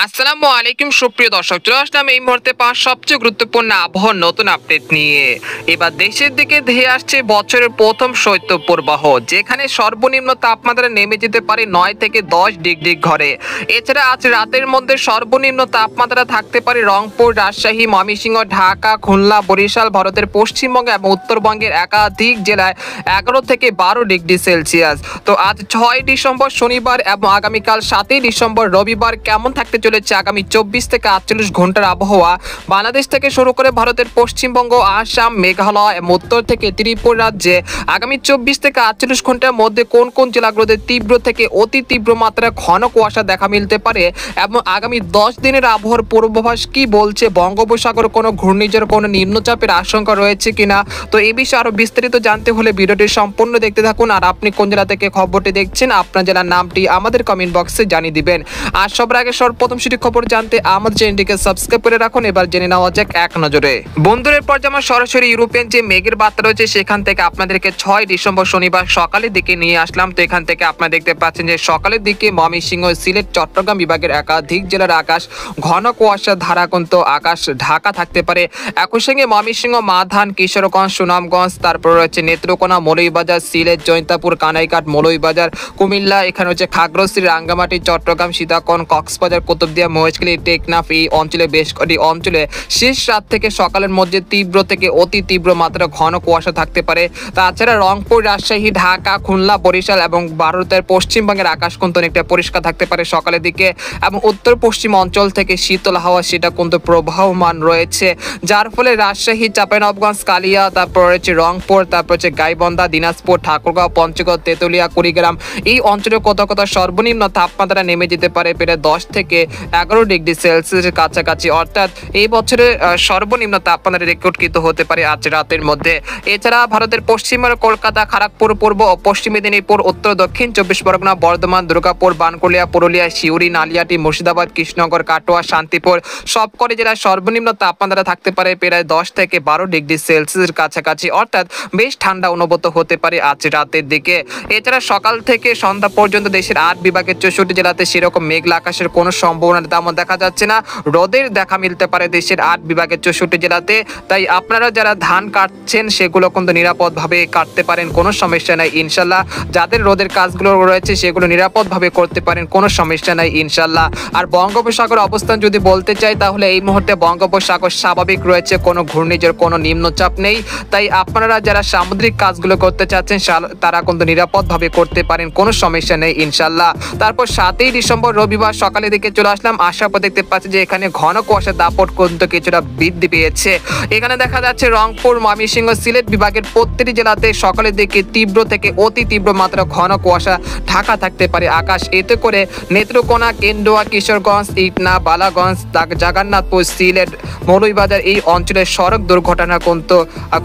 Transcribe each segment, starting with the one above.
আসসালামু আলাইকুম সুপ্রিয় দর্শক, চলে আসলাম এই মুহূর্তে পাওয়া সবচেয়ে গুরুত্বপূর্ণ আবহাওয়ার নতুন আপডেট নিয়ে। এবার দেশের দিকে ধেয়ে আসছে বছরের প্রথম শৈত্যপ্রবাহ, যেখানে সর্বনিম্ন তাপমাত্রা নেমে যেতে পারে 9 থেকে 10 ডিগ্রি ঘরে। এছাড়া আজ রাতের মধ্যে সর্বনিম্ন তাপমাত্রা থাকতে পারে রংপুর, রাজশাহী, ময়মনসিংহ, ঢাকা, খুলনা, বরিশাল, ভারতের পশ্চিমবঙ্গ এবং উত্তরবঙ্গের একাধিক জেলায় 11 থেকে 12 ডিগ্রি সেলসিয়াস। তো আজ 6 ডিসেম্বর শনিবার এবং আগামীকাল 7 ডিসেম্বর রবিবার কেমন থাকতে চলেছে আগামী 24 থেকে 48 ঘন্টার আবহাওয়া বাংলাদেশ থেকে শুরু করে ভারতের পশ্চিমবঙ্গ, আসাম, মেঘালয় এবং উত্তর থেকে ত্রিপুরা রাজ্যে আগামী 24 থেকে 48 ঘন্টার মধ্যে কোন কোন জেলাগুলোতে তীব্র থেকে অতি তীব্র মাত্রায় ঘন কুয়াশা দেখা মিলতে পারে এবং আগামী 10 দিনের আবহাওয়ার পূর্বাভাস কি বলছে, বঙ্গোপসাগর কোনো ঘূর্ণিঝড়, কোনো নিম্নচাপের আশঙ্কা রয়েছে কিনা। তো এই বিষয়ে আরো বিস্তারিত জানতে হলে ভিডিওটি সম্পূর্ণ দেখতে থাকুন। আর আপনি কোন জেলা থেকে খবরটি দেখছেন, আপনার জেলার নামটি আমাদের কমেন্ট বক্সে জানিয়ে দিবেন। আর সবার আগে সর্বপ্রথম সেটি খবর জানতে আমাদের চ্যানেলটিকে সাবস্ক্রাইব করে রাখুন। এবার জেনে নেওয়া যাক এক নজরে বন্ধুদের পর যেমন সরাসরি ইউরোপিয়ান যে মেঘের বার্তা রয়েছে সেখান থেকে আপনাদেরকে 6 ডিসেম্বর শনিবার সকালের দিকে নিয়ে আসলাম। তো এখান থেকে আপনারা দেখতে পাচ্ছেন যে সকালের দিকে ময়মনসিংহ, সিলেট, চট্টগ্রাম বিভাগের একাধিক জেলার আকাশ ঘন কুয়াশা ধারাক্রান্ত আকাশ ঢাকা থাকতে পারে। একই সঙ্গে ময়মনসিংহ, মাধান, কিশোরগঞ্জ, সুনামগঞ্জ, তারপর রয়েছে নেত্রকোনা, মৌলভীবাজার, সিলেট, জৈন্তাপুর, কানাইঘাট, মৌলভীবাজার, কুমিল্লা, এখানে হচ্ছে খাগড়াছড়ি, রাঙ্গামাটি, চট্টগ্রাম, সীতাকুণ্ড, কক্সবাজার, কুতুবদিয়া, মহেশখালী, টেকনাফ এই অঞ্চলে বেশ কয়েকটি অঞ্চলে শেষ রাত থেকে সকালের মধ্যে তীব্র থেকে অতি তীব্র মাত্রা ঘন কুয়াশা থাকতে পারে। তাছাড়া রংপুর, রাজশাহী, ঢাকা, খুলনা, বরিশাল এবং ভারতের পশ্চিমবঙ্গের আকাশ কিন্তু অনেকটা পরিষ্কার থাকতে পারে সকালের দিকে এবং উত্তর পশ্চিম অঞ্চল থেকে শীতল হাওয়া সেটা কিন্তু প্রবাহমান রয়েছে, যার ফলে রাজশাহী, চাঁপাইনবাবগঞ্জ, কালিয়া, তারপর রয়েছে রংপুর, তারপর হচ্ছে গাইবান্ধা, দিনাজপুর, ঠাকুরগাঁও, পঞ্চগড়, তেতুলিয়া, কুড়িগ্রাম এই অঞ্চলে কোথাও কোথাও সর্বনিম্ন তাপমাত্রা নেমে যেতে পারে প্রায় 10 থেকে 11 ডিগ্রি সেলসিয়াসের কাছাকাছি। অর্থাৎ এই বছরে সর্বনিম্ন তাপমাত্রা রেকর্ডকৃত হতে পারে আজ রাতের মধ্যে। এছাড়া ভারতের পশ্চিমের কলকাতা, খড়গপুর, পূর্ব ও পশ্চিম মেদিনীপুর, উত্তর দক্ষিণ 24 পরগনা, বর্ধমান, দুর্গাপুর, বানকুলিয়া, পুরুলিয়া, সিউড়ি, নালিয়াটি, মুর্শিদাবাদ, কৃষ্ণনগর, কাটোয়া, শান্তিপুর সবকটি জেলায় সর্বনিম্ন তাপমাত্রা থাকতে পারে প্রায় 10 থেকে 12 ডিগ্রি সেলসিয়াসের কাছাকাছি। অর্থাৎ বেশ ঠান্ডা অনুভূত হতে পারে আজ রাতের দিকে। এছাড়া সকাল থেকে সন্ধ্যা পর্যন্ত দেশের 8 বিভাগের 64 জেলাতে সেরকম মেঘলা আকাশের কোনো সম্ভাবনা তেমন দেখা যাচ্ছে না। রোদের দেখা মিলতে পারে দেশের 8 বিভাগের 64 জেলাতে। তাই আপনারা যারা ধান কাটছেন সেগুলো কিন্তু নিরাপদভাবে কাটতে পারেন, কোনো সমস্যা নাই ইনশাল্লাহ। যাদের রোদের কাজগুলো রয়েছে সেগুলো নিরাপদভাবে করতে পারেন, কোনো সমস্যা নাই ইনশাল্লাহ। আর বঙ্গোপসাগর অবস্থান যদি বলতে চাই তাহলে এই মুহূর্তে বঙ্গোপসাগর স্বাভাবিক রয়েছে, কোনো ঘূর্ণিঝড়, কোনো নিম্নচাপ নেই। তাই আপনারা যারা সামুদ্রিক কাজগুলো করতে চাচ্ছেন তারা কিন্তু নিরাপদভাবে করতে পারেন, কোনো সমস্যা নেই ইনশাল্লাহ। তারপর 7 ডিসেম্বর রবিবার সকালের দিকে চলে আসলাম, আসার পর দেখতে পাচ্ছি যে এখানে ঘন কুয়াশার দাপট কিন্তু কিছুটা বৃদ্ধি পেয়েছে। এখানে দেখা যাচ্ছে রংপুর, ময়মনসিংহ, সিলেট বিভাগের প্রত্যেকটি জেলাতে সকালের দিকে তীব্র থেকে অতি তীব্র মাত্রা ঘন কুয়াশা ঢাকা থাকতে পারে আকাশ। এতে করে নেত্রকোনা, কেন্দুয়া, কিশোরগঞ্জ, ইটনা, বালাগঞ্জ, জগন্নাথপুর, সিলেট, মৌলভীবাজার এই অঞ্চলের সড়ক দুর্ঘটনা কিন্তু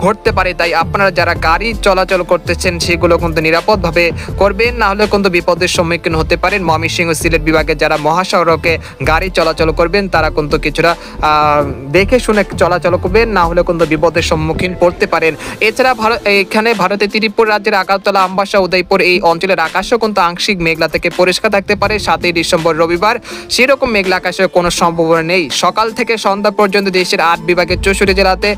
ঘটতে পারে। তাই আপনারা যারা গাড়ি চলাচল করতেছেন সেগুলো কিন্তু নিরাপদভাবে করবেন, না হলে কিন্তু বিপদের সম্মুখীন হতে পারেন। ময়মনসিংহ, সিলেট বিভাগের যারা মহাসড়কে গাড়ি চলাচল করবেন তারা কিন্তু কিছুটা দেখে শুনে চলাচল করবেন, না হলে কিন্তু বিপদের সম্মুখীন পড়তে পারেন। এছাড়া এখানে ভারতের ত্রিপুরা রাজ্যের আগারতলা, আমবাসা, উদয়পুর এই অঞ্চলের আকাশও কিন্তু আংশিক মেঘলা থেকে পরিষ্কার থাকতে পারে 7 ডিসেম্বর রবিবার। সেরকম মেঘলা আকাশের কোনো সম্ভাবনা নেই। সকাল থেকে সন্ধ্যা পর্যন্ত দেশের 8 বিভাগের 64 জেলাতে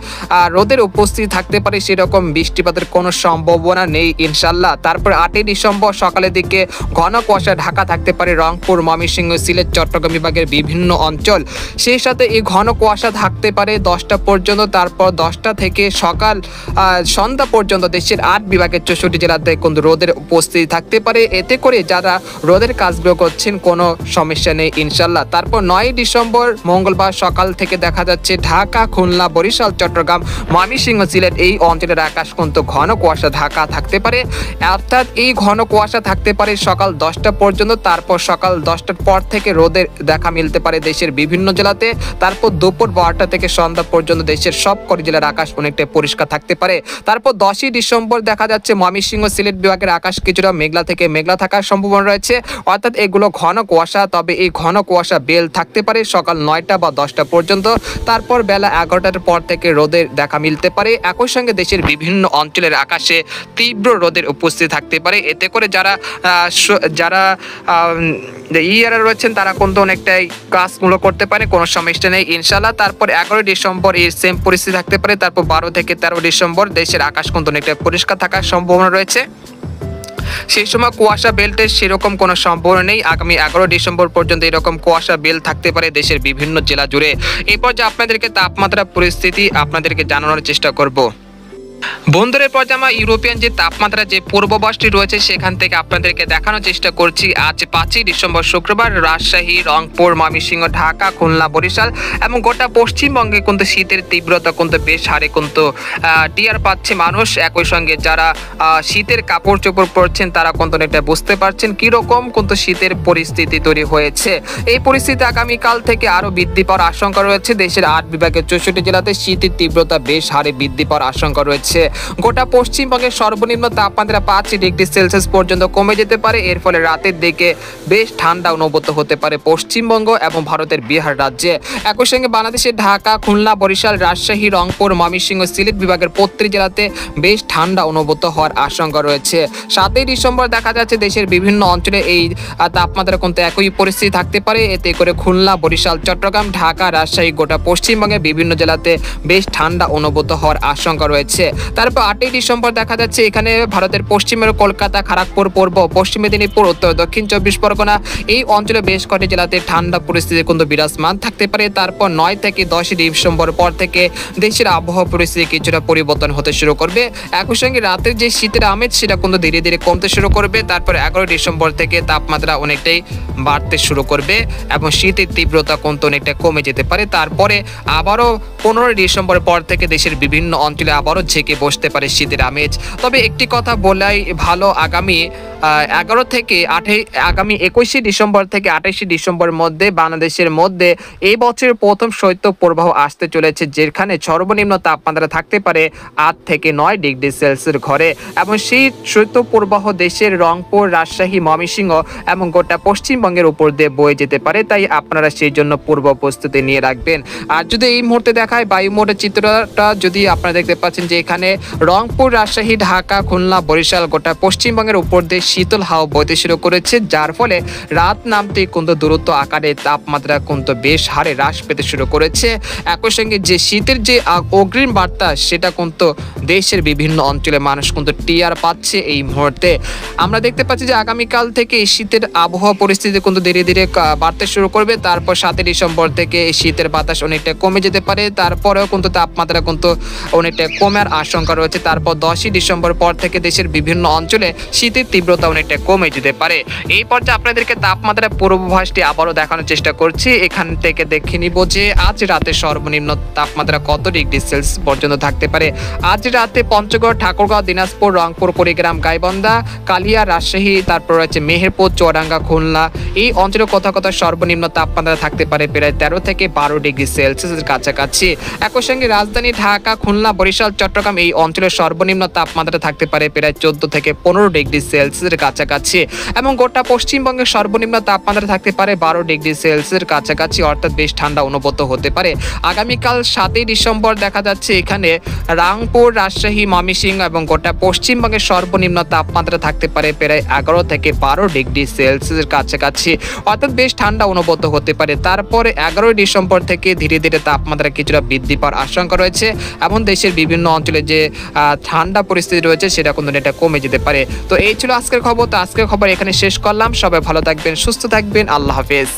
রোদের উপস্থিতি থাকতে পারে, সেরকম বৃষ্টিপাতের কোনো সম্ভাবনা নেই ইনশাল্লাহ। তারপর 8 ডিসেম্বর সকালের দিকে ঘন কুয়াশা ঢাকা থাকতে পারে রংপুর, ময়মনসিংহ, সিলেট, চট্টগ্রাম বিভাগের বিভিন্ন অঞ্চল। সেই সাথে এই ঘন কুয়াশা থাকতে পারে 10টা পর্যন্ত। তারপর 10টা থেকে সকাল সন্ধ্যা পর্যন্ত দেশের 8 বিভাগের 64 জেলাতে কিন্তু রোদের উপস্থিতি থাকতে পারে। এতে করে যারা রোদের কাজগুলো করছেন কোনো সমস্যা নেই ইনশাল্লাহ। তারপর 9 ডিসেম্বর মঙ্গলবার সকাল থেকে দেখা যাচ্ছে ঢাকা, খুলনা, বরিশাল, চট্টগ্রাম, ময়মনসিংহ, সিলেট এই অঞ্চলের আকাশ কিন্তু ঘন কুয়াশা ঢাকা থাকতে পারে। অর্থাৎ এই ঘন কুয়াশা থাকতে পারে সকাল 10টা পর্যন্ত। তারপর সকাল 10টার পর থেকে রোদের দেখা মিলতে পারে দেশের বিভিন্ন জেলাতে। তারপর দুপুর 12টা থেকে সন্ধ্যা পর্যন্ত দেশের সবকটি জেলার আকাশ অনেকটা পরিষ্কার থাকতে পারে। তারপর 10 ডিসেম্বর দেখা যাচ্ছে ময়মনসিংহ, সিলেট বিভাগের আকাশ কিছুটা মেঘলা থেকে মেঘলা থাকার সম্ভাবনা রয়েছে। অর্থাৎ এগুলো ঘন কুয়াশা, তবে এই ঘন কুয়াশা বেল থাকতে পারে সকাল 9টা বা 10টা পর্যন্ত। তারপর বেলা 11টার পর থেকে রোদের দেখা মিলতে পারে। একই সঙ্গে দেশের বিভিন্ন অঞ্চলের আকাশে তীব্র রোদের উপস্থিতি থাকতে পারে। এতে করে যারা যারা ইয়ারা রয়েছেন তারা কিন্তু অনেকটাই কাজগুলো করতে পারে, কোনো সমস্যা নেই ইনশাল্লাহ। তারপর 11 ডিসেম্বর এই সেম পরিস্থিতি থাকতে পারে। তারপর 12 থেকে 13 ডিসেম্বর দেশের আকাশ কিন্তু অনেকটা পরিষ্কার থাকার সম্ভাবনা রয়েছে। সেই সময় কুয়াশা বেল্টের সেরকম কোনো সম্ভাবনা নেই। আগামী 11 ডিসেম্বর পর্যন্ত এরকম কুয়াশা বেল্ট থাকতে পারে দেশের বিভিন্ন জেলা জুড়ে। এরপর যে আপনাদেরকে তাপমাত্রা পরিস্থিতি আপনাদেরকে জানানোর চেষ্টা করব। বন্ধুদের পর আমরা ইউরোপিয়ান যে তাপমাত্রা যে পূর্বাভাসটি রয়েছে সেখান থেকে আপনাদেরকে দেখানোর চেষ্টা করছি। আজ 5 ডিসেম্বর শুক্রবার রাজশাহী, রংপুর, ময়মনসিংহ, ঢাকা, খুলনা, বরিশাল এবং গোটা পশ্চিমবঙ্গে কিন্তু শীতের তীব্রতা কিন্তু বেশ হারে কিন্তু টিয়ার পাচ্ছে মানুষ। একই সঙ্গে যারা শীতের কাপড় চোপড় পরছেন তারা কিন্তু এটা বুঝতে পারছেন কিরকম কিন্তু শীতের পরিস্থিতি তৈরি হয়েছে। এই পরিস্থিতি আগামীকাল থেকে আরো বৃদ্ধি পাওয়ার আশঙ্কা রয়েছে। দেশের 8 বিভাগের 64 জেলাতে শীতের তীব্রতা বেশ হারে বৃদ্ধি পাওয়ার আশঙ্কা রয়েছে। গোটা পশ্চিমবঙ্গের সর্বনিম্ন তাপমাত্রা 5 ডিগ্রি সেলসিয়াস পর্যন্ত কমে যেতে পারে। এর ফলে রাতের দিকে বেশ ঠান্ডা অনুভূত হতে পারে পশ্চিমবঙ্গ এবং ভারতের বিহার রাজ্যে। একই সঙ্গে বাংলাদেশের ঢাকা, খুলনা, বরিশাল, রাজশাহী, রংপুর, ময়মনসিংহ, সিলেট বিভাগের প্রত্যেক জেলাতে বেশ ঠান্ডা অনুভূত হওয়ার আশঙ্কা রয়েছে। 7 ডিসেম্বর দেখা যাচ্ছে দেশের বিভিন্ন অঞ্চলে এই তাপমাত্রা কিন্তু একই পরিস্থিতি থাকতে পারে। এতে করে খুলনা, বরিশাল, চট্টগ্রাম, ঢাকা, রাজশাহী গোটা পশ্চিমবঙ্গের বিভিন্ন জেলাতে বেশ ঠান্ডা অনুভূত হওয়ার আশঙ্কা রয়েছে। তারপর 8 ডিসেম্বর দেখা যাচ্ছে এখানে ভারতের পশ্চিমের কলকাতা, খড়গপুর, পূর্ব পশ্চিম মেদিনীপুর, উত্তর দক্ষিণ 24 পরগনা এই অঞ্চলে বেশ কয়েকটি জেলাতে ঠান্ডা পরিস্থিতি কিন্তু বিরাজমান থাকতে পারে। তারপর 9 থেকে 10 ডিসেম্বর পর থেকে দেশের আবহাওয়া পরিস্থিতি কিছুটা পরিবর্তন হতে শুরু করবে। একই সঙ্গে রাতের যে শীতের আমেজ সেটা কিন্তু ধীরে ধীরে কমতে শুরু করবে। তারপর 11 ডিসেম্বর থেকে তাপমাত্রা অনেকটাই বাড়তে শুরু করবে এবং শীতের তীব্রতা কিন্তু অনেকটা কমে যেতে পারে। তারপরে আবারও 15 ডিসেম্বর পর থেকে দেশের বিভিন্ন অঞ্চলে আবারও ঝেঁকে বসতে পারে শীতের আমেজ। তবে একটি কথা বলাই ভালো, আগামী 21 ডিসেম্বর থেকে 28 ডিসেম্বর মধ্যে বাংলাদেশের মধ্যে এই বছরের প্রথম শৈত্য প্রবাহ আসতে চলেছে, যেখানে সর্বনিম্ন তাপমাত্রা থাকতে পারে 8 থেকে 9 ডিগ্রি সেলসিয়াস ঘরে এবং সেই শৈত্য প্রবাহ দেশের রংপুর, রাজশাহী, ময়মনসিংহ এবং গোটা পশ্চিমবঙ্গের উপর দিয়ে বয়ে যেতে পারে। তাই আপনারা সেই জন্য পূর্ব প্রস্তুতি নিয়ে রাখবেন। আর যদি এই মুহূর্তে দেখায় বায়ুমোটের চিত্রটা, যদি আপনারা দেখতে পাচ্ছেন যে এখানে রংপুর, রাজশাহী, ঢাকা, খুলনা, বরিশাল গোটা পশ্চিমবঙ্গের উপর দিয়ে শীতল হাওয়া বইতে শুরু করেছে, যার ফলে রাত নামতে কিন্তু দ্রুত আকারে তাপমাত্রা কিন্তু বেশ হারে হ্রাস পেতে শুরু করেছে। একই সঙ্গে যে শীতের যে অগ্রিম বার্তা সেটা কিন্তু দেশের বিভিন্ন অঞ্চলে মানুষ কিন্তু টিয়ার পাচ্ছে। এই মুহূর্তে আমরা দেখতে পাচ্ছি যে আগামীকাল থেকে এই শীতের আবহাওয়া পরিস্থিতি কিন্তু ধীরে ধীরে বাড়তে শুরু করবে। তারপর 7 ডিসেম্বর থেকে এই শীতের বাতাস অনেকটা কমে যেতে পারে। তারপরেও কিন্তু তাপমাত্রা কিন্তু অনেকটা কমার আশঙ্কা রয়েছে। তারপর 10 ডিসেম্বর পর থেকে দেশের বিভিন্ন অঞ্চলে শীতের তীব্রতা অনেকটা কমে যেতে পারে। এই পর্যায়ে আপনাদেরকে তাপমাত্রা পূর্বাভাসটি আবারও দেখানোর চেষ্টা করছি। এখান থেকে দেখে নিব যে আজ রাতে সর্বনিম্ন তাপমাত্রা কত ডিগ্রি সেলসিয়াস পর্যন্ত থাকতে পারে। আজ রাতে পঞ্চগড়, ঠাকুরগাঁও, দিনাজপুর, রংপুর, কুড়িগ্রাম, গাইবান্ধা, কালিয়া, রাজশাহী, তারপর রয়েছে মেহেরপুর, চুয়াডাঙ্গা, খুলনা এই অঞ্চলে কোথাও কোথাও সর্বনিম্ন তাপমাত্রা থাকতে পারে প্রায় 13 থেকে 12 ডিগ্রি সেলসিয়াসের কাছাকাছি। একই সঙ্গে রাজধানী ঢাকা, খুলনা, বরিশাল, চট্টগ্রাম এই অঞ্চলের সর্বনিম্ন তাপমাত্রা থাকতে পারে প্রায় 14 থেকে 15 ডিগ্রি সেলসিয়াসের কাছাকাছি এবং গোটা পশ্চিমবঙ্গের সর্বনিম্ন তাপমাত্রা থাকতে পারে 12 ডিগ্রি সেলসিয়াসের কাছাকাছি, অর্থাৎ বেশ ঠান্ডা অনুভূত হতে পারে। আগামীকাল 7 ডিসেম্বর দেখা যাচ্ছে এখানে রংপুর, রাজশাহী, ময়মনসিংহ এবং গোটা পশ্চিমবঙ্গের সর্বনিম্ন তাপমাত্রা থাকতে পারে প্রায় 11 থেকে 12 ডিগ্রি সেলসিয়াসের কাছাকাছি, অর্থাৎ বেশ ঠান্ডা অনুভূত হতে পারে। তারপরে 11 ডিসেম্বর থেকে ধীরে ধীরে তাপমাত্রা কিছুটা বৃদ্ধি পাওয়ার আশঙ্কা রয়েছে এবং দেশের বিভিন্ন অঞ্চলে যে ঠান্ডা পরিস্থিতি রয়েছে সেটা কিন্তু এটা কমে যেতে পারে। তো এই ছিল আজকের খবর। তো আজকের খবর এখানে শেষ করলাম। সবাই ভালো থাকবেন, সুস্থ থাকবেন, আল্লাহ হাফেজ।